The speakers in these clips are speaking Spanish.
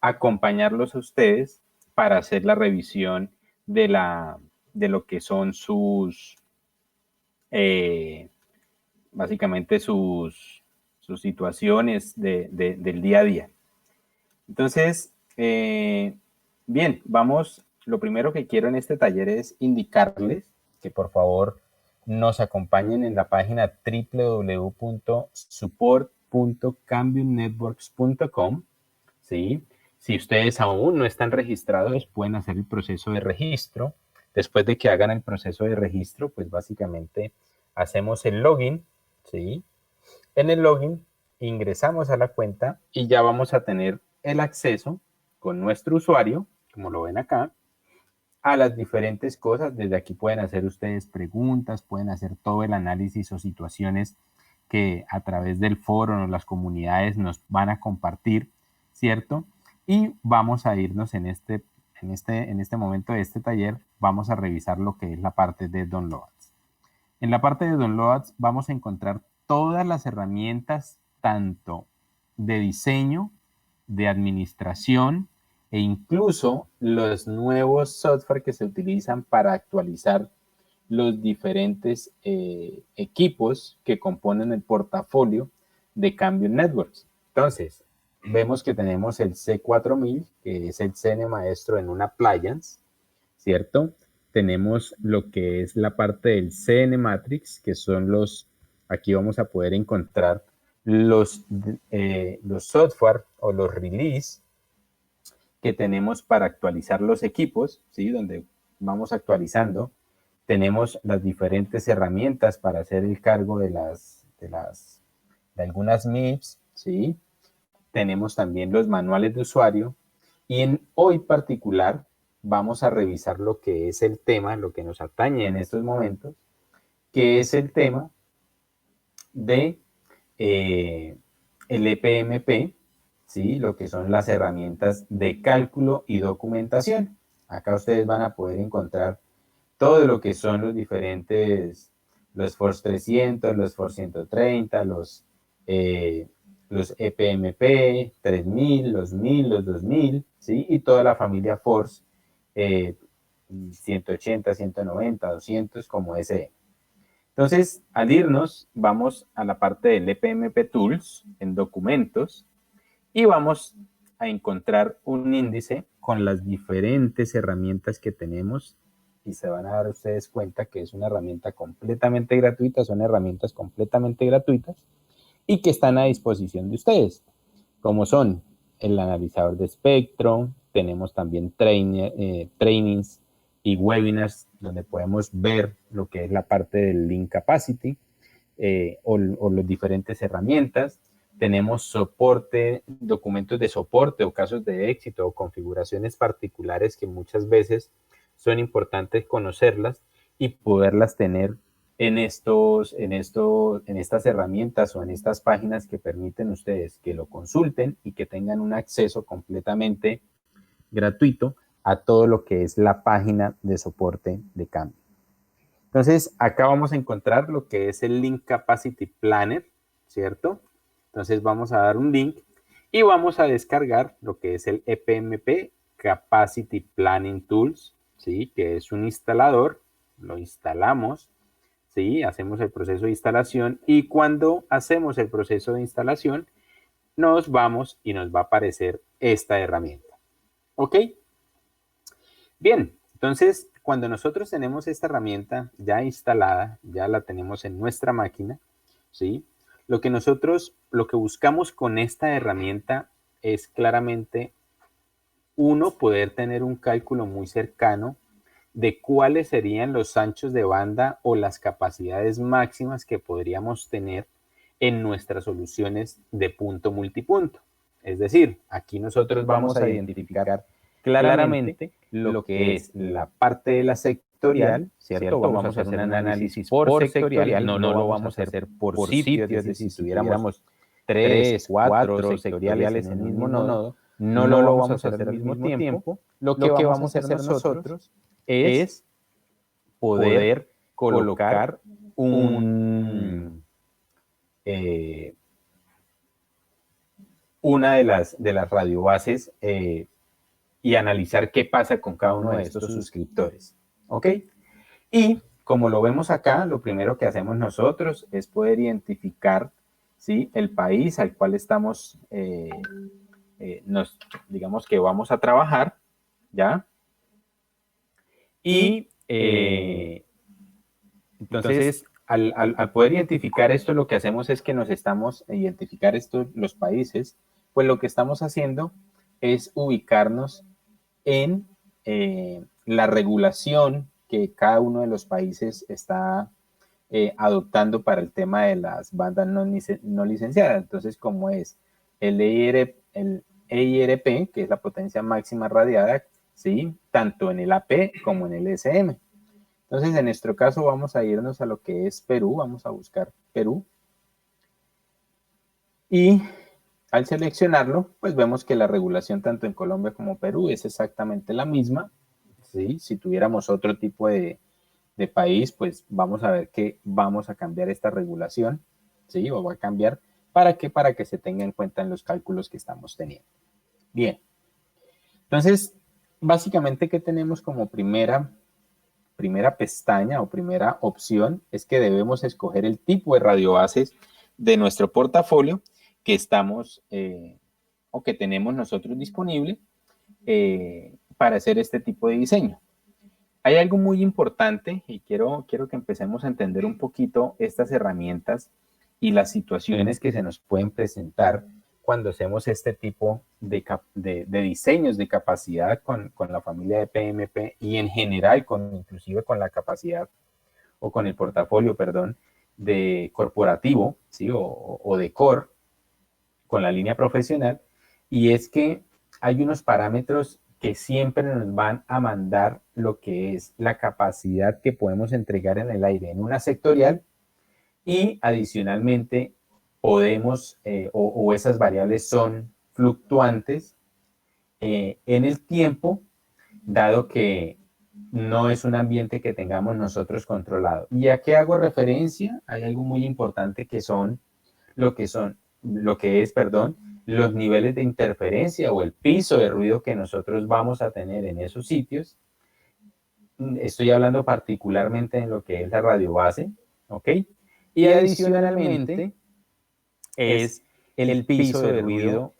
acompañarlos a ustedes para hacer la revisión de lo que son sus, eh, básicamente sus situaciones del día a día. Entonces, bien, vamos, lo primero que quiero en este taller es indicarles que por favor nos acompañen en la página www.support.cambiumnetworks.com, ¿sí? Si ustedes aún no están registrados, pueden hacer el proceso de registro. Después de que hagan el proceso de registro, pues básicamente hacemos el login, ¿sí? En el login ingresamos a la cuenta y ya vamos a tener el acceso con nuestro usuario, como lo ven acá, a las diferentes cosas. Desde aquí pueden hacer ustedes preguntas, pueden hacer todo el análisis o situaciones que a través del foro o las comunidades nos van a compartir, ¿cierto? Y vamos a irnos en este momento de este taller, vamos a revisar lo que es la parte de downloads. En la parte de downloads vamos a encontrar todas las herramientas, tanto de diseño, de administración e incluso los nuevos software que se utilizan para actualizar los diferentes equipos que componen el portafolio de Cambium Networks. Entonces, vemos que tenemos el C4000, que es el CN Maestro en una appliance, ¿cierto? Tenemos lo que es la parte del CN Matrix, que son aquí vamos a poder encontrar los software o los release que tenemos para actualizar los equipos, ¿sí? Donde vamos actualizando. Tenemos las diferentes herramientas para hacer el cargo de algunas MIPS, ¿sí? Tenemos también los manuales de usuario y en hoy particular vamos a revisar lo que es el tema, lo que nos atañe en estos momentos, que es el tema de el EPMP, ¿sí? Lo que son las herramientas de cálculo y documentación. Acá ustedes van a poder encontrar todo lo que son los diferentes, los Force 300, los Force 130, los EPMP 3000, los 1000, los 2000, ¿sí? Y toda la familia Force 180, 190, 200 como SE. Entonces, al irnos, vamos a la parte del EPMP Tools en documentos y vamos a encontrar un índice con las diferentes herramientas que tenemos y se van a dar ustedes cuenta que es una herramienta completamente gratuita, son herramientas completamente gratuitas y que están a disposición de ustedes, como son el analizador de espectro, tenemos también trainings y webinars donde podemos ver lo que es la parte del link capacity o las diferentes herramientas. Tenemos soporte, documentos de soporte o casos de éxito o configuraciones particulares que muchas veces son importantes conocerlas y poderlas tener en estas herramientas o en estas páginas que permiten ustedes que lo consulten y que tengan un acceso completamente gratuito a todo lo que es la página de soporte de Cambium. Entonces, acá vamos a encontrar lo que es el Link Capacity Planner, ¿cierto? Entonces, vamos a dar un link y vamos a descargar lo que es el EPMP Capacity Planning Tools, ¿sí? Que es un instalador, lo instalamos, ¿sí? Hacemos el proceso de instalación y cuando hacemos el proceso de instalación, nos vamos y nos va a aparecer esta herramienta, ¿ok? Bien, entonces, cuando nosotros tenemos esta herramienta ya instalada, ya la tenemos en nuestra máquina, ¿sí? Lo que buscamos con esta herramienta es claramente, uno, poder tener un cálculo muy cercano de cuáles serían los anchos de banda o las capacidades máximas que podríamos tener en nuestras soluciones de punto multipunto. Es decir, aquí nosotros vamos a identificar claramente lo que es la parte de la sectorial, ¿cierto? Vamos a hacer un análisis por sectorial, no lo vamos a hacer por sitio, es decir, si tuviéramos 3, 4 sectoriales en el mismo nodo, no lo vamos a hacer al mismo tiempo. Lo que vamos a hacer nosotros es poder colocar un una de las radiobases y analizar qué pasa con cada uno de estos suscriptores. ¿Ok? Y como lo vemos acá, lo primero que hacemos nosotros es poder identificar, ¿sí?, el país al cual estamos, digamos que vamos a trabajar, ¿ya? Y entonces, al poder identificar esto, lo que hacemos es que nos estamos identificar los países, pues lo que estamos haciendo es ubicarnos en la regulación que cada uno de los países está adoptando para el tema de las bandas no licenciadas. Entonces, como es el EIRP, que es la potencia máxima radiada, ¿sí?, tanto en el AP como en el SM. Entonces, en nuestro caso vamos a irnos a lo que es Perú, vamos a buscar Perú. Y al seleccionarlo, pues vemos que la regulación tanto en Colombia como Perú es exactamente la misma, ¿sí? Si tuviéramos otro tipo de país, pues vamos a ver que vamos a cambiar esta regulación, ¿sí? O va a cambiar. ¿Para qué? Para que se tenga en cuenta en los cálculos que estamos teniendo. Bien. Entonces, básicamente, ¿qué tenemos como primera pestaña o primera opción? Es que debemos escoger el tipo de radiobases de nuestro portafolio que estamos o que tenemos nosotros disponible para hacer este tipo de diseño. Hay algo muy importante y quiero que empecemos a entender un poquito estas herramientas y las situaciones que se nos pueden presentar cuando hacemos este tipo de diseños de capacidad con la familia de PMP y en general inclusive con la capacidad o con el portafolio, perdón, de corporativo, ¿sí? o de core con la línea profesional, y es que hay unos parámetros que siempre nos van a mandar lo que es la capacidad que podemos entregar en el aire en una sectorial, y adicionalmente podemos, o esas variables son fluctuantes en el tiempo, dado que no es un ambiente que tengamos nosotros controlado. ¿Y a qué hago referencia? Hay algo muy importante que son lo que es, los niveles de interferencia o el piso de ruido que nosotros vamos a tener en esos sitios. Estoy hablando particularmente en lo que es la radiobase, ¿ok? Y adicionalmente es el piso de ruido,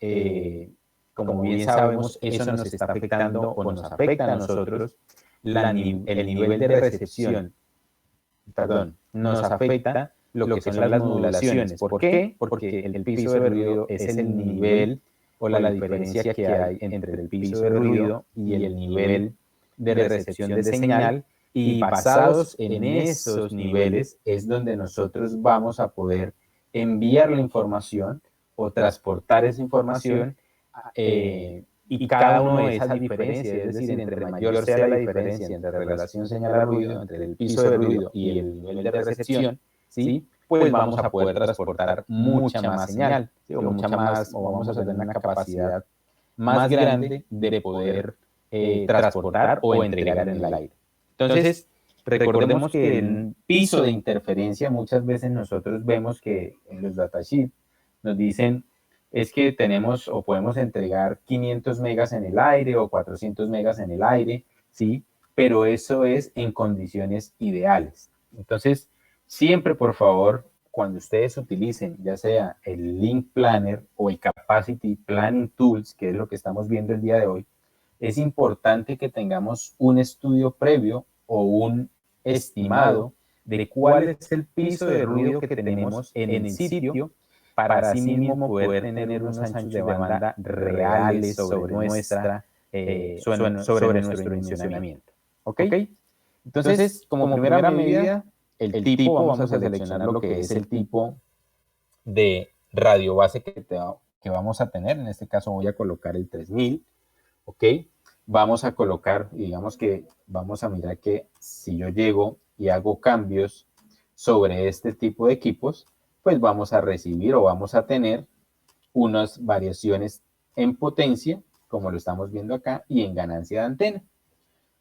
como bien sabemos, eso nos está afectando o nos afecta a nosotros, el nivel de recepción, nos afecta lo que son las modulaciones. ¿Por qué? Porque el piso de ruido es el nivel o la diferencia que hay entre el piso de ruido y el nivel de recepción de señal, y basados en esos niveles es donde nosotros vamos a poder enviar la información o transportar esa información y cada una de esas diferencias, es decir, entre mayor sea la diferencia entre relación señal-ruido, entre el piso de ruido y el nivel de recepción, ¿sí?, pues vamos a poder transportar mucha más señal, ¿sí?, o mucha más, o vamos a tener una capacidad más grande de poder transportar o entregar en el aire. Entonces, recordemos que el piso de interferencia, muchas veces nosotros vemos que en los datasheets nos dicen es que tenemos o podemos entregar 500 megas en el aire o 400 megas en el aire, ¿sí? Pero eso es en condiciones ideales. Entonces, siempre, por favor, cuando ustedes utilicen ya sea el Link Planner o el Capacity Planning Tools, que es lo que estamos viendo el día de hoy, es importante que tengamos un estudio previo o un estimado de cuál es el piso de ruido que tenemos en el sitio para así mismo poder tener unos anchos de banda reales sobre nuestro dimensionamiento. ¿Ok? Entonces, como primera medida, el tipo, vamos a seleccionar lo que es el tipo de radiobase que vamos a tener. En este caso voy a colocar el 3000, ¿ok? Vamos a colocar, digamos que vamos a mirar que si yo llego y hago cambios sobre este tipo de equipos, pues vamos a recibir o vamos a tener unas variaciones en potencia, como lo estamos viendo acá, y en ganancia de antena.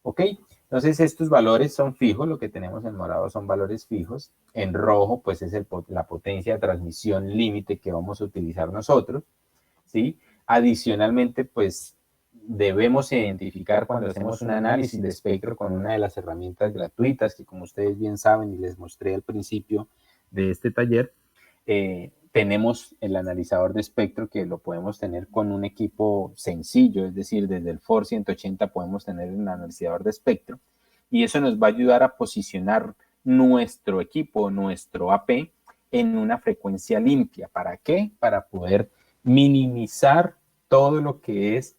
¿Ok? Entonces estos valores son fijos, lo que tenemos en morado son valores fijos, en rojo pues es la potencia de transmisión límite que vamos a utilizar nosotros, ¿sí? Adicionalmente, pues debemos identificar cuando hacemos un análisis de espectro con una de las herramientas gratuitas que, como ustedes bien saben y les mostré al principio de este taller, tenemos el analizador de espectro que lo podemos tener con un equipo sencillo, es decir, desde el FOR 180 podemos tener el analizador de espectro y eso nos va a ayudar a posicionar nuestro equipo, nuestro AP, en una frecuencia limpia. ¿Para qué? Para poder minimizar todo lo que es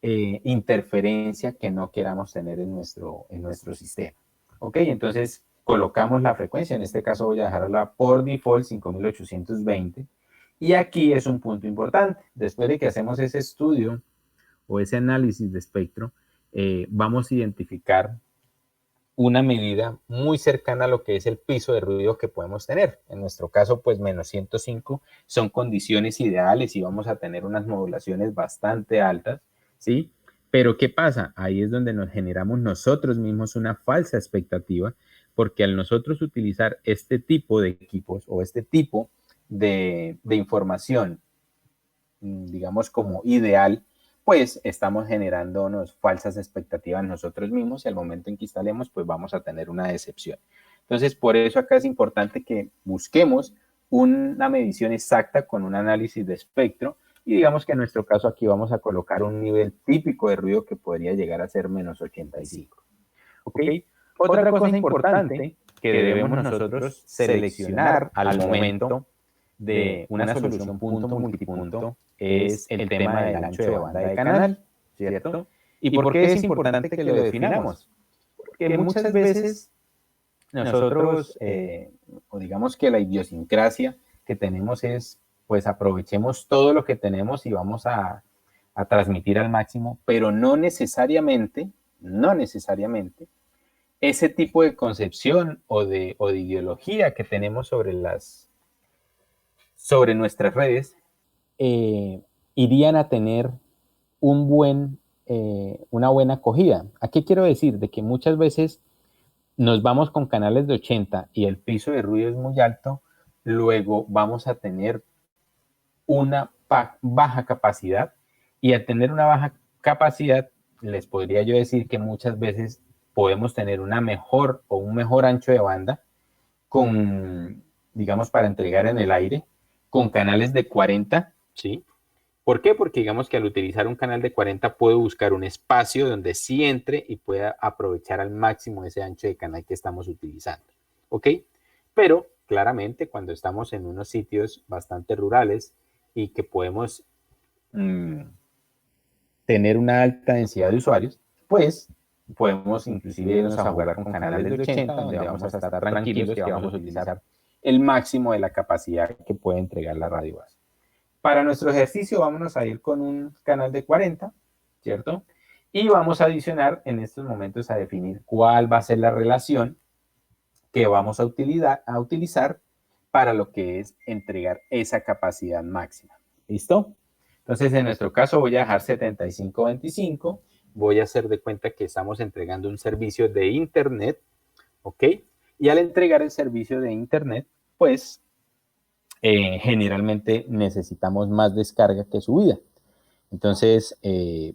interferencia que no queramos tener en nuestro sistema. ¿Ok? Entonces colocamos la frecuencia, en este caso voy a dejarla por default 5820 y aquí es un punto importante. Después de que hacemos ese estudio o ese análisis de espectro, vamos a identificar una medida muy cercana a lo que es el piso de ruido que podemos tener. En nuestro caso, pues menos 105 son condiciones ideales y vamos a tener unas modulaciones bastante altas, ¿sí? Pero ¿qué pasa? Ahí es donde nos generamos nosotros mismos una falsa expectativa, porque al nosotros utilizar este tipo de equipos o este tipo de información, digamos como ideal, pues estamos generándonos falsas expectativas nosotros mismos y al momento en que instalemos, pues vamos a tener una decepción. Entonces, por eso acá es importante que busquemos una medición exacta con un análisis de espectro y digamos que en nuestro caso aquí vamos a colocar un nivel típico de ruido que podría llegar a ser menos 85. ¿Ok? Otra cosa importante que debemos nosotros seleccionar al momento de una solución punto multipunto es el tema del ancho de banda de canal, ¿cierto? ¿Y por qué es importante que lo definamos? Porque muchas veces nosotros, o digamos que la idiosincrasia que tenemos es, pues aprovechemos todo lo que tenemos y vamos a transmitir al máximo, pero no necesariamente, ese tipo de concepción o de ideología que tenemos sobre nuestras redes irían a tener una buena acogida. ¿A qué quiero decir? De que muchas veces nos vamos con canales de 80 y el piso de ruido es muy alto, luego vamos a tener una baja capacidad y al tener una baja capacidad, les podría yo decir que muchas veces podemos tener una mejor o un mejor ancho de banda con, digamos, para entregar en el aire, con canales de 40, ¿sí? ¿Por qué? Porque digamos que al utilizar un canal de 40 puedo buscar un espacio donde sí entre y pueda aprovechar al máximo ese ancho de canal que estamos utilizando. ¿Ok? Pero claramente cuando estamos en unos sitios bastante rurales y que podemos tener una alta densidad de usuarios, pues podemos inclusive irnos a jugar con canales de 80 donde vamos a estar tranquilos que vamos a utilizar el máximo de la capacidad que puede entregar la radio base. Para nuestro ejercicio vámonos a ir con un canal de 40, ¿cierto? Y vamos a adicionar en estos momentos a definir cuál va a ser la relación que vamos a utilizar para lo que es entregar esa capacidad máxima. ¿Listo? Entonces, en nuestro caso voy a dejar 75-25. Voy a hacer de cuenta que estamos entregando un servicio de Internet, ¿ok? Y al entregar el servicio de Internet, pues generalmente necesitamos más descarga que subida. Entonces,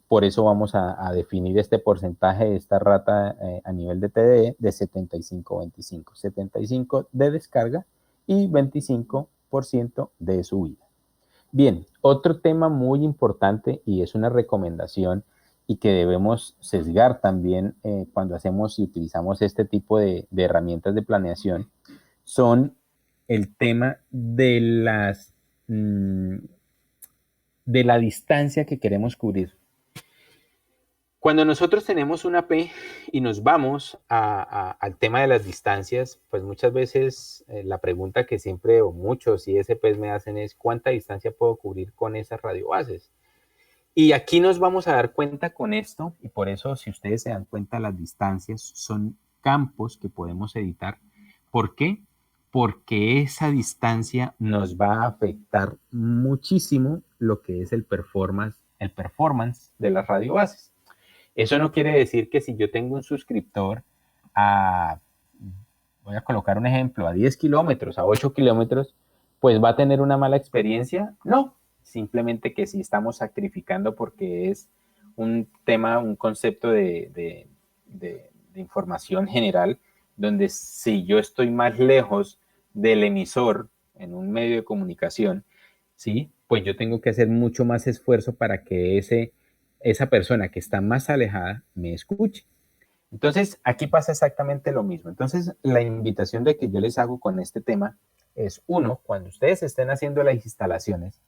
por eso vamos a definir este porcentaje de esta rata a nivel de TDE de 75-25. 75 de descarga y 25% de subida. Bien, otro tema muy importante y es una recomendación y que debemos sesgar también cuando hacemos y utilizamos este tipo de herramientas de planeación son el tema de la distancia que queremos cubrir. Cuando nosotros tenemos una P y nos vamos al tema de las distancias, pues muchas veces la pregunta que siempre o muchos ISPs me hacen es ¿cuánta distancia puedo cubrir con esas radiobases? Y aquí nos vamos a dar cuenta con esto, y por eso si ustedes se dan cuenta las distancias son campos que podemos editar. ¿Por qué? Porque esa distancia nos va a afectar muchísimo lo que es el performance de las radiobases. Eso no quiere decir que si yo tengo un suscriptor voy a colocar un ejemplo, a 10 kilómetros, a 8 kilómetros, pues va a tener una mala experiencia. No, simplemente que sí estamos sacrificando porque es un tema, un concepto de información general, donde si yo estoy más lejos del emisor en un medio de comunicación, ¿sí? Pues yo tengo que hacer mucho más esfuerzo para que esa persona que está más alejada me escuche. Entonces, aquí pasa exactamente lo mismo. Entonces, la invitación de que yo les hago con este tema es, uno, cuando ustedes estén haciendo las instalaciones,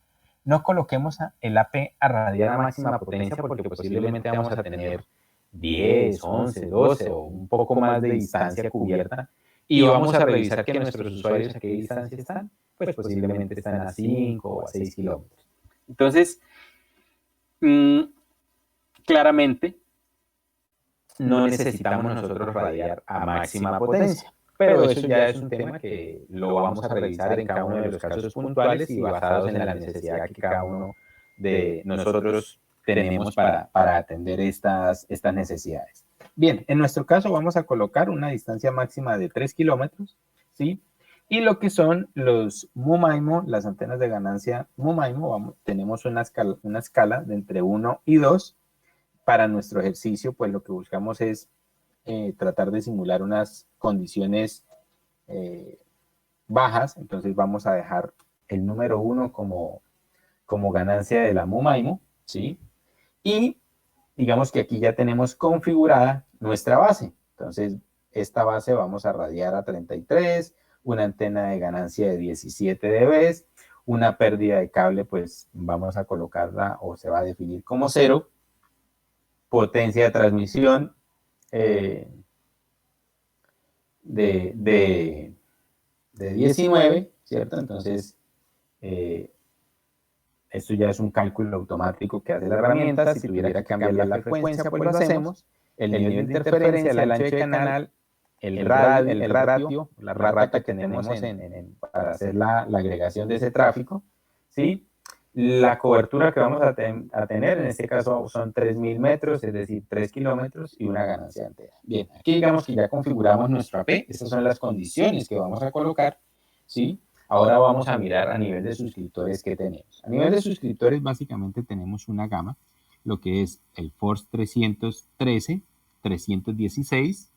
no coloquemos el AP a radiar a máxima potencia porque posiblemente vamos a tener 10, 11, 12 o un poco más de distancia cubierta y vamos a revisar que nuestros usuarios a qué distancia están, pues posiblemente están a 5 o a 6 kilómetros. Entonces, claramente, no necesitamos nosotros radiar a máxima potencia, pero eso ya es un tema que lo vamos a revisar en cada uno de los casos puntuales y basados en la necesidad que cada uno de nosotros tenemos para atender estas necesidades. Bien, en nuestro caso vamos a colocar una distancia máxima de 3 kilómetros, ¿sí? Y lo que son los MU-MIMO, las antenas de ganancia MU-MIMO, tenemos una escala de entre 1 y 2. Para nuestro ejercicio, pues lo que buscamos es tratar de simular unas condiciones bajas. Entonces vamos a dejar el número 1 como ganancia de la MU-MIMO, ¿sí? Y digamos que aquí ya tenemos configurada nuestra base. Entonces, esta base vamos a radiar a 33, una antena de ganancia de 17 dB, una pérdida de cable, pues vamos a colocarla o se va a definir como 0, potencia de transmisión de 19, ¿cierto? Entonces, esto ya es un cálculo automático que hace la herramienta. Si tuviera que cambiar la frecuencia, pues lo hacemos. El nivel de interferencia, el ancho de canal, el ratio, la rata que tenemos para hacer la agregación de ese tráfico, ¿sí? La cobertura que vamos a tener, en este caso son 3.000 metros, es decir, 3 kilómetros y una ganancia entera. Bien, aquí digamos que ya configuramos nuestro AP, estas son las condiciones que vamos a colocar, ¿sí? Ahora vamos a mirar a nivel de suscriptores que tenemos. A nivel de suscriptores básicamente tenemos una gama, lo que es el Force 313, 316,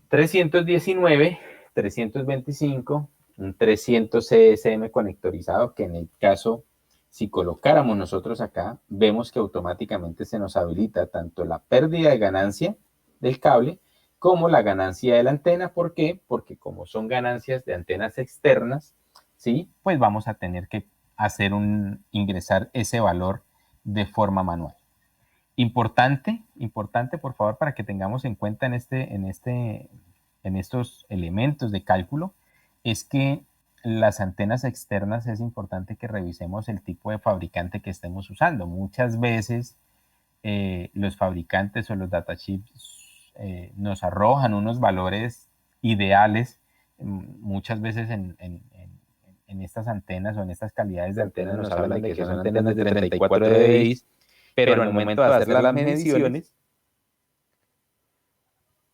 319, 325, un 300 CSM conectorizado, que en el caso, si colocáramos nosotros acá, vemos que automáticamente se nos habilita tanto la pérdida de ganancia del cable como la ganancia de la antena. ¿Por qué? Porque como son ganancias de antenas externas, ¿sí? Pues vamos a tener que ingresar ese valor de forma manual. Importante, por favor, para que tengamos en cuenta en estos elementos de cálculo, es que las antenas externas es importante que revisemos el tipo de fabricante que estemos usando. Muchas veces los fabricantes o los datasheets nos arrojan unos valores ideales. Muchas veces en estas antenas o en estas calidades de antenas nos hablan de que son antenas de 34 dBi, pero al momento de hacer las mediciones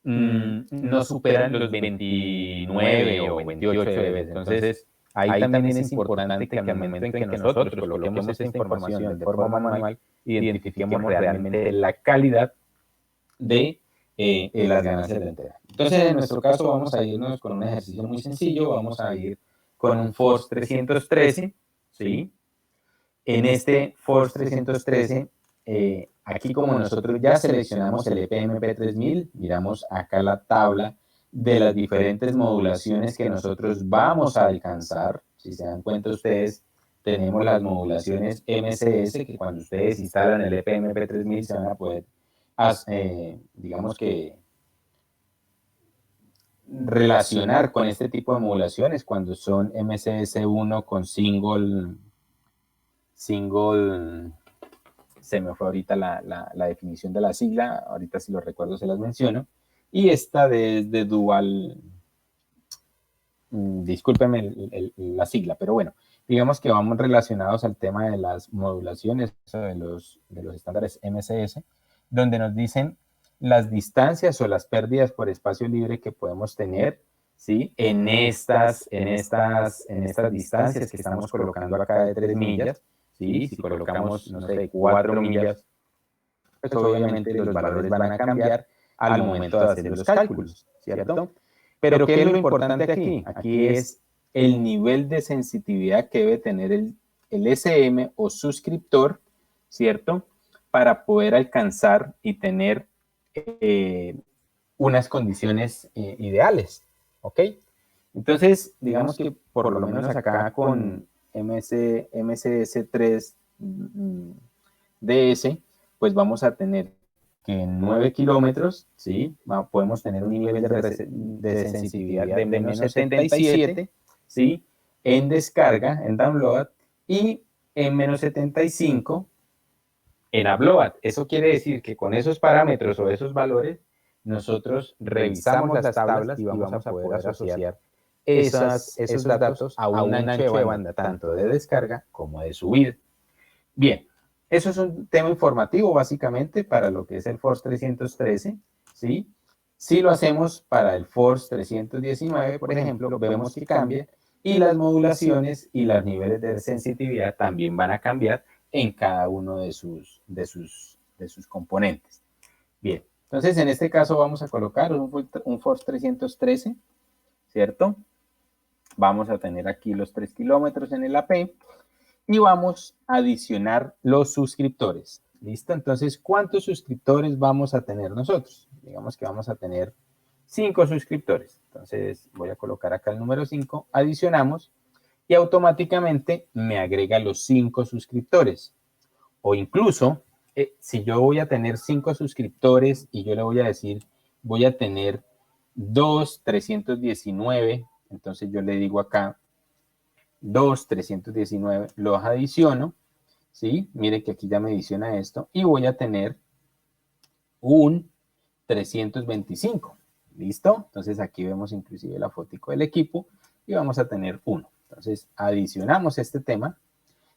no superan los 29 o 28 dB. Entonces, ahí también es importante que al momento en que nosotros coloquemos esta información de forma manual, identifiquemos realmente la calidad de las ganancias de antena. Entonces, en nuestro caso, vamos a irnos con un ejercicio muy sencillo. Vamos a ir con un Force 313, ¿sí? En este Force 313, aquí como nosotros ya seleccionamos el EPMP 3000, miramos acá la tabla de las diferentes modulaciones que nosotros vamos a alcanzar. Si se dan cuenta ustedes, tenemos las modulaciones MCS, que cuando ustedes instalan el EPMP 3000 se van a poder, digamos que, relacionar con este tipo de modulaciones cuando son MCS1 con single, se me fue ahorita la definición de la sigla, ahorita si lo recuerdo se las menciono, y esta de dual, discúlpenme la sigla, pero bueno, digamos que vamos relacionados al tema de las modulaciones de los estándares MCS, donde nos dicen las distancias o las pérdidas por espacio libre que podemos tener ¿sí? En estas distancias que estamos colocando acá de 3 millas, ¿sí? Si colocamos, no sé, 4 millas, pues obviamente los valores van a cambiar al momento de hacer los cálculos, ¿cierto? Pero ¿qué es lo importante aquí? Aquí es el nivel de sensitividad que debe tener el SM o suscriptor, ¿cierto? Para poder alcanzar y tener unas condiciones ideales, ¿ok? Entonces, digamos que por lo menos acá con MSS3DS, pues vamos a tener que en 9 kilómetros, ¿sí? Podemos tener un nivel de sensibilidad de menos 77, ¿sí? En descarga, en download, y en menos 75 en upload. Eso quiere decir que con esos parámetros o esos valores, nosotros revisamos las tablas y vamos a poder asociar esos datos a un ancho de banda, tanto de descarga como de subida. Bien, eso es un tema informativo básicamente para lo que es el Force 313, ¿sí? Si lo hacemos para el Force 319, por ejemplo, vemos que cambia y las modulaciones y los niveles de sensitividad también van a cambiar en cada uno de sus componentes. Bien, entonces en este caso vamos a colocar un Force 313, ¿cierto? Vamos a tener aquí los 3 kilómetros en el AP y vamos a adicionar los suscriptores. ¿Listo? Entonces, ¿cuántos suscriptores vamos a tener nosotros? Digamos que vamos a tener 5 suscriptores. Entonces, voy a colocar acá el número 5, adicionamos y automáticamente me agrega los 5 suscriptores. O incluso, si yo voy a tener 5 suscriptores y yo le voy a decir, voy a tener 2,319, entonces yo le digo acá 2,319, los adiciono, ¿sí? Mire que aquí ya me adiciona esto y voy a tener un 325, ¿listo? Entonces aquí vemos inclusive la fotico del equipo y vamos a tener 1. Entonces adicionamos este tema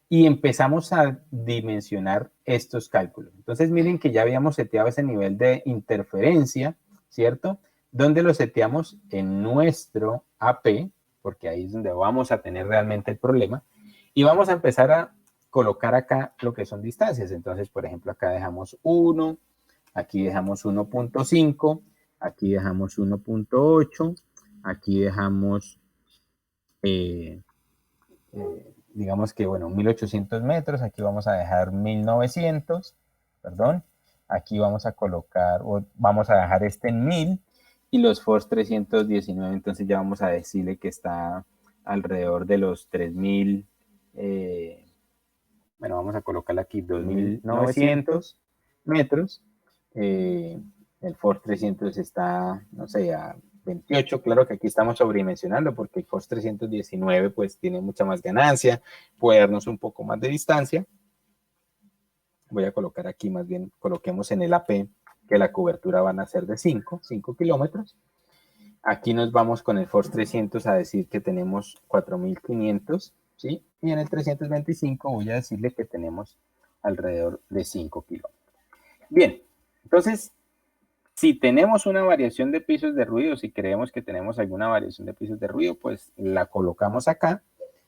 y empezamos a dimensionar estos cálculos. Entonces miren que ya habíamos seteado ese nivel de interferencia, ¿cierto? ¿Dónde lo seteamos? En nuestro AP, porque ahí es donde vamos a tener realmente el problema. Y vamos a empezar a colocar acá lo que son distancias. Entonces, por ejemplo, acá dejamos 1, aquí dejamos 1.5, aquí dejamos 1.8, aquí dejamos, digamos que, bueno, 1800 metros, aquí vamos a dejar 1900, perdón, aquí vamos a colocar, o vamos a dejar este en 1000, y los Force 319, entonces ya vamos a decirle que está alrededor de los 3000, bueno, vamos a colocarle aquí 2900 metros, el Force 300 está, no sé, a 28, claro que aquí estamos sobredimensionando porque el Force 319 pues tiene mucha más ganancia, puede darnos un poco más de distancia. Voy a colocar aquí, más bien coloquemos en el AP que la cobertura van a ser de 5 kilómetros. Aquí nos vamos con el Force 300 a decir que tenemos 4500, ¿sí? Y en el 325 voy a decirle que tenemos alrededor de 5 kilómetros. Bien, entonces, si tenemos una variación de pisos de ruido, si creemos que tenemos alguna variación de pisos de ruido, pues la colocamos acá,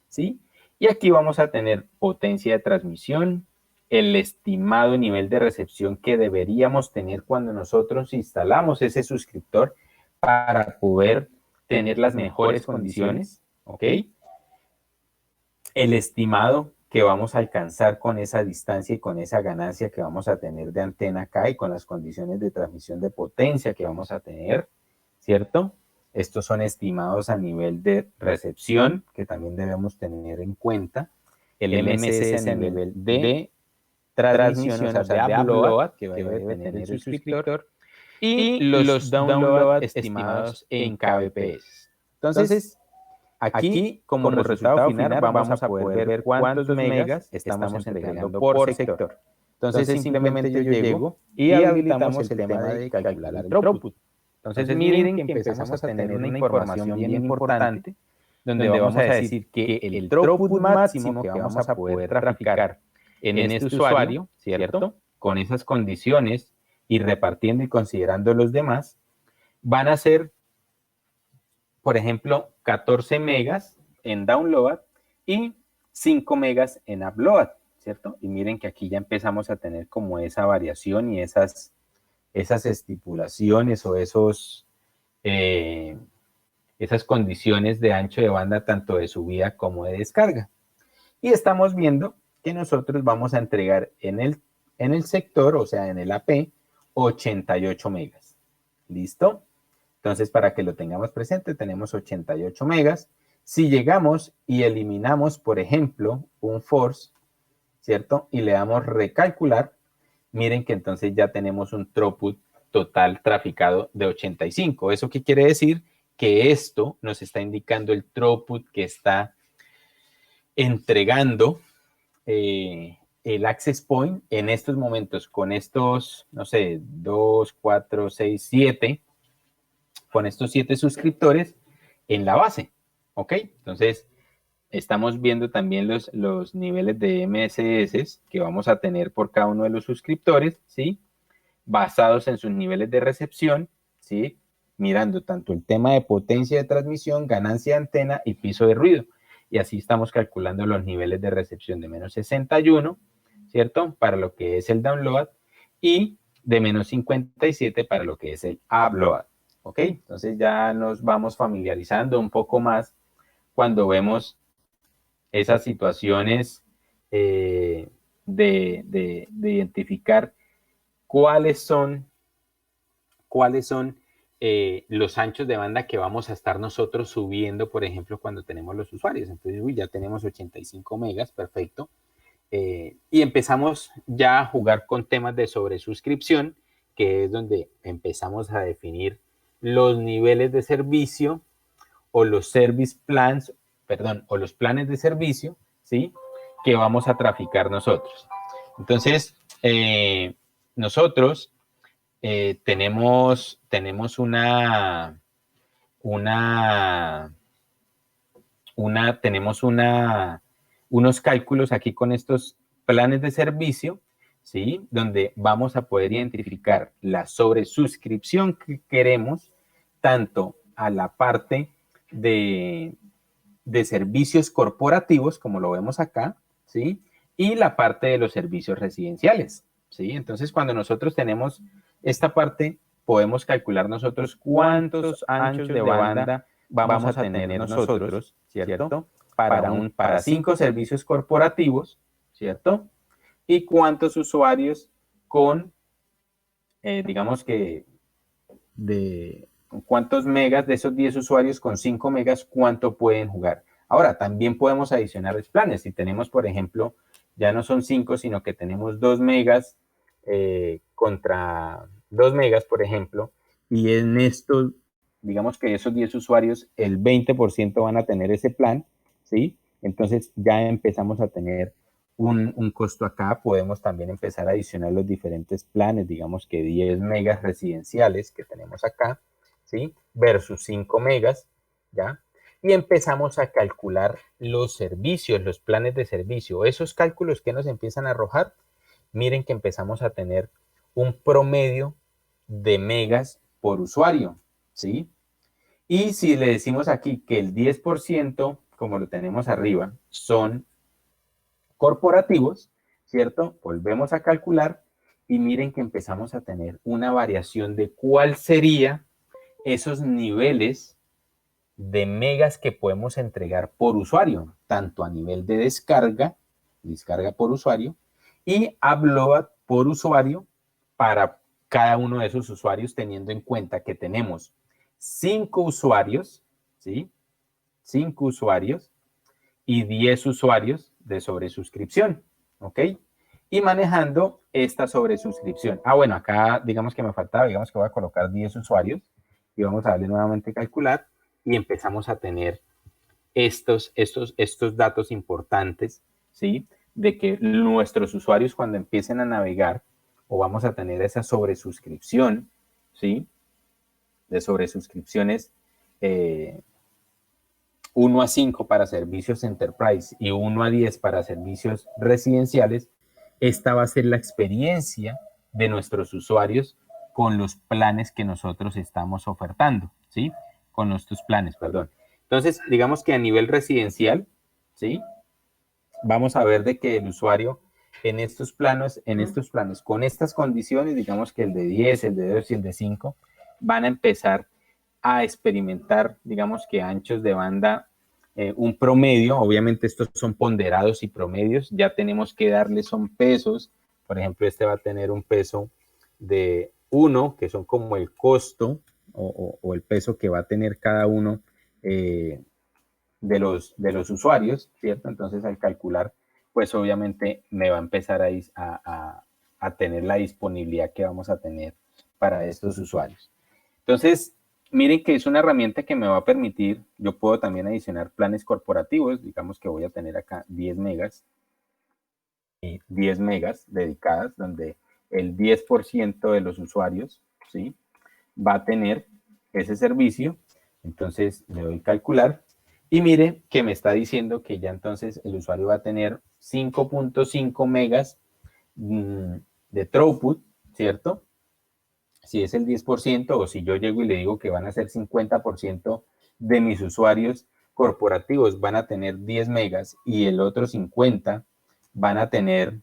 ¿sí? Y aquí vamos a tener potencia de transmisión, el estimado nivel de recepción que deberíamos tener cuando nosotros instalamos ese suscriptor para poder tener las mejores condiciones, ¿ok? El estimado que vamos a alcanzar con esa distancia y con esa ganancia que vamos a tener de antena acá y con las condiciones de transmisión de potencia que vamos a tener, ¿cierto? Estos son estimados a nivel de recepción que también debemos tener en cuenta. El MSS a nivel de transmisión, o sea, de upload que debe tener el suscriptor y los download estimados en kbps. Entonces, aquí, como resultado final, vamos a poder ver cuántos megas estamos entregando por sector. Entonces, simplemente yo llego y habilitamos el tema de calcular el throughput. Entonces, miren que empezamos a tener una información bien importante, donde vamos a decir que el throughput máximo que vamos a poder traficar en este usuario, ¿cierto? Con esas condiciones y repartiendo y considerando los demás, van a ser por ejemplo, 14 megas en download y 5 megas en upload, ¿cierto? Y miren que aquí ya empezamos a tener como esa variación y esas estipulaciones o esas condiciones de ancho de banda tanto de subida como de descarga. Y estamos viendo que nosotros vamos a entregar en el sector, o sea, en el AP, 88 megas. ¿Listo? Entonces, para que lo tengamos presente, tenemos 88 megas. Si llegamos y eliminamos, por ejemplo, un force, ¿cierto? Y le damos recalcular, miren que entonces ya tenemos un throughput total traficado de 85. ¿Eso qué quiere decir? Que esto nos está indicando el throughput que está entregando el access point en estos momentos con estos, no sé, 2, 4, 6, 7, con estos 7 suscriptores en la base, ¿ok? Entonces, estamos viendo también los niveles de MSS que vamos a tener por cada uno de los suscriptores, ¿sí? Basados en sus niveles de recepción, ¿sí? Mirando tanto el tema de potencia de transmisión, ganancia de antena y piso de ruido. Y así estamos calculando los niveles de recepción de menos 61, ¿cierto? Para lo que es el download y de menos 57 para lo que es el upload, ¿ok? Entonces ya nos vamos familiarizando un poco más cuando vemos esas situaciones de identificar cuáles son los anchos de banda que vamos a estar nosotros subiendo, por ejemplo, cuando tenemos los usuarios. Entonces, ya tenemos 85 megas, perfecto. Y empezamos ya a jugar con temas de sobresuscripción, que es donde empezamos a definir los niveles de servicio o los service plans, perdón, o los planes de servicio, ¿sí? Que vamos a traficar nosotros. Entonces, nosotros tenemos unos cálculos aquí con estos planes de servicio, ¿sí? Donde vamos a poder identificar la sobresuscripción que queremos, tanto a la parte de servicios corporativos, como lo vemos acá, ¿sí? Y la parte de los servicios residenciales, ¿sí? Entonces, cuando nosotros tenemos esta parte, podemos calcular nosotros cuántos anchos de banda vamos a tener nosotros, ¿cierto? Para 5 servicios corporativos, ¿cierto? Y cuántos usuarios con, digamos que, cuántos megas de esos 10 usuarios con 5 megas, cuánto pueden jugar. Ahora, también podemos adicionar los planes. Si tenemos, por ejemplo, ya no son 5, sino que tenemos 2 megas contra 2 megas, por ejemplo, y en estos, digamos que esos 10 usuarios, el 20% van a tener ese plan, ¿sí? Entonces ya empezamos a tener un costo acá. Podemos también empezar a adicionar los diferentes planes, digamos que 10 megas residenciales que tenemos acá, ¿sí? Versus 5 megas, ¿ya? Y empezamos a calcular los servicios, los planes de servicio. Esos cálculos que nos empiezan a arrojar, miren que empezamos a tener un promedio de megas por usuario, ¿sí? Y si le decimos aquí que el 10%, como lo tenemos arriba, son corporativos, ¿cierto? Volvemos a calcular y miren que empezamos a tener una variación de cuál sería esos niveles de megas que podemos entregar por usuario, tanto a nivel de descarga por usuario, y upload por usuario para cada uno de esos usuarios, teniendo en cuenta que tenemos 5 usuarios, ¿sí? 5 usuarios y 10 usuarios de sobresuscripción, ¿ok? Y manejando esta sobresuscripción. Bueno, acá digamos que me faltaba, digamos que voy a colocar 10 usuarios y vamos a darle nuevamente calcular y empezamos a tener estos datos importantes, ¿sí? De que nuestros usuarios cuando empiecen a navegar o vamos a tener esa sobresuscripción, ¿sí? De sobresuscripciones 1 a 5 para servicios enterprise y 1 a 10 para servicios residenciales, esta va a ser la experiencia de nuestros usuarios con los planes que nosotros estamos ofertando, ¿sí? con nuestros planes, perdón. Entonces, digamos que a nivel residencial, ¿sí? Vamos a ver de que el usuario en estos planos, con estas condiciones, digamos que el de 10, el de 2 y el de 5, van a empezar a experimentar, digamos que anchos de banda, un promedio. Obviamente estos son ponderados y promedios, ya tenemos que darle son pesos. Por ejemplo, este va a tener un peso de 1, que son como el costo o el peso que va a tener cada uno de los usuarios, ¿cierto? Entonces, al calcular, pues obviamente me va a empezar a tener la disponibilidad que vamos a tener para estos usuarios. Entonces, miren que es una herramienta que me va a permitir, yo puedo también adicionar planes corporativos, digamos que voy a tener acá 10 megas, y 10 megas dedicadas, donde el 10% de los usuarios, ¿sí? Va a tener ese servicio. Entonces le doy calcular y mire que me está diciendo que ya entonces el usuario va a tener 5.5 megas de throughput, ¿cierto? Si es el 10% o si yo llego y le digo que van a ser 50% de mis usuarios corporativos van a tener 10 megas y el otro 50 van a tener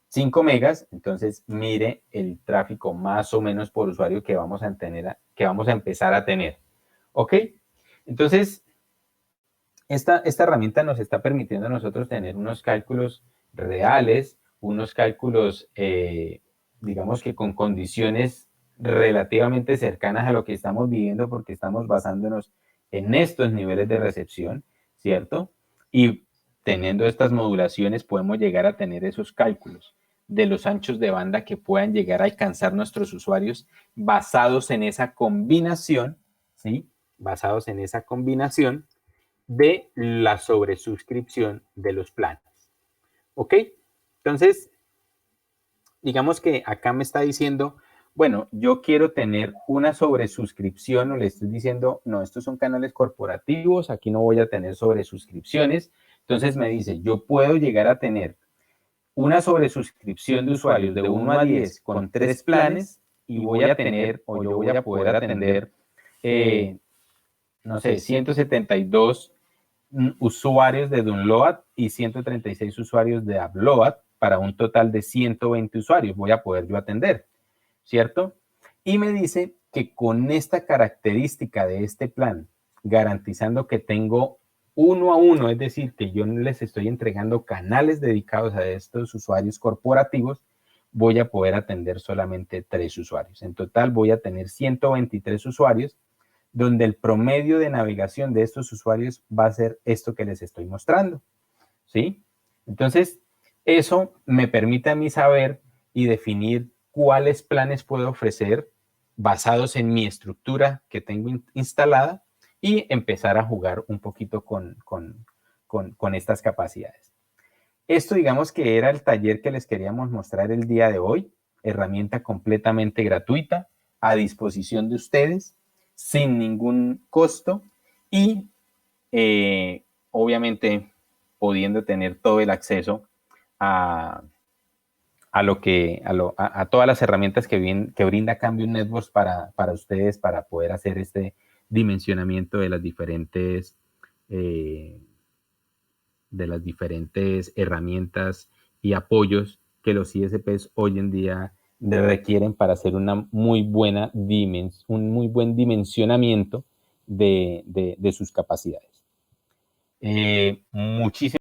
5 megas, entonces mire el tráfico más o menos por usuario que vamos a empezar a tener. ¿Ok? Entonces, esta herramienta nos está permitiendo a nosotros tener unos cálculos reales, unos cálculos, digamos que con condiciones relativamente cercanas a lo que estamos viviendo, porque estamos basándonos en estos niveles de recepción, ¿cierto? Y teniendo estas modulaciones podemos llegar a tener esos cálculos de los anchos de banda que puedan llegar a alcanzar nuestros usuarios basados en esa combinación, ¿sí? Basados en esa combinación de la sobresuscripción de los planes. ¿Ok? Entonces, digamos que acá me está diciendo, bueno, yo quiero tener una sobresuscripción, o le estoy diciendo, no, estos son canales corporativos, aquí no voy a tener sobresuscripciones. Entonces me dice, yo puedo llegar a tener una sobresuscripción de usuarios de 1 a 10 con 3 planes y voy a tener, o yo voy a poder atender, no sé, 172 usuarios de Download y 136 usuarios de Upload para un total de 120 usuarios. Voy a poder yo atender, ¿cierto? Y me dice que con esta característica de este plan, garantizando que tengo 1 a 1, es decir, que yo les estoy entregando canales dedicados a estos usuarios corporativos, voy a poder atender solamente 3 usuarios. En total voy a tener 123 usuarios, donde el promedio de navegación de estos usuarios va a ser esto que les estoy mostrando, ¿sí? Entonces, eso me permite a mí saber y definir cuáles planes puedo ofrecer basados en mi estructura que tengo instalada y empezar a jugar un poquito con estas capacidades. Esto, digamos que era el taller que les queríamos mostrar el día de hoy, herramienta completamente gratuita, a disposición de ustedes, sin ningún costo y obviamente pudiendo tener todo el acceso a todas las herramientas que brinda Cambium Networks para ustedes, para poder hacer este dimensionamiento de las diferentes herramientas y apoyos que los ISPs hoy en día requieren para hacer un muy buen dimensionamiento de sus capacidades. Muchísimas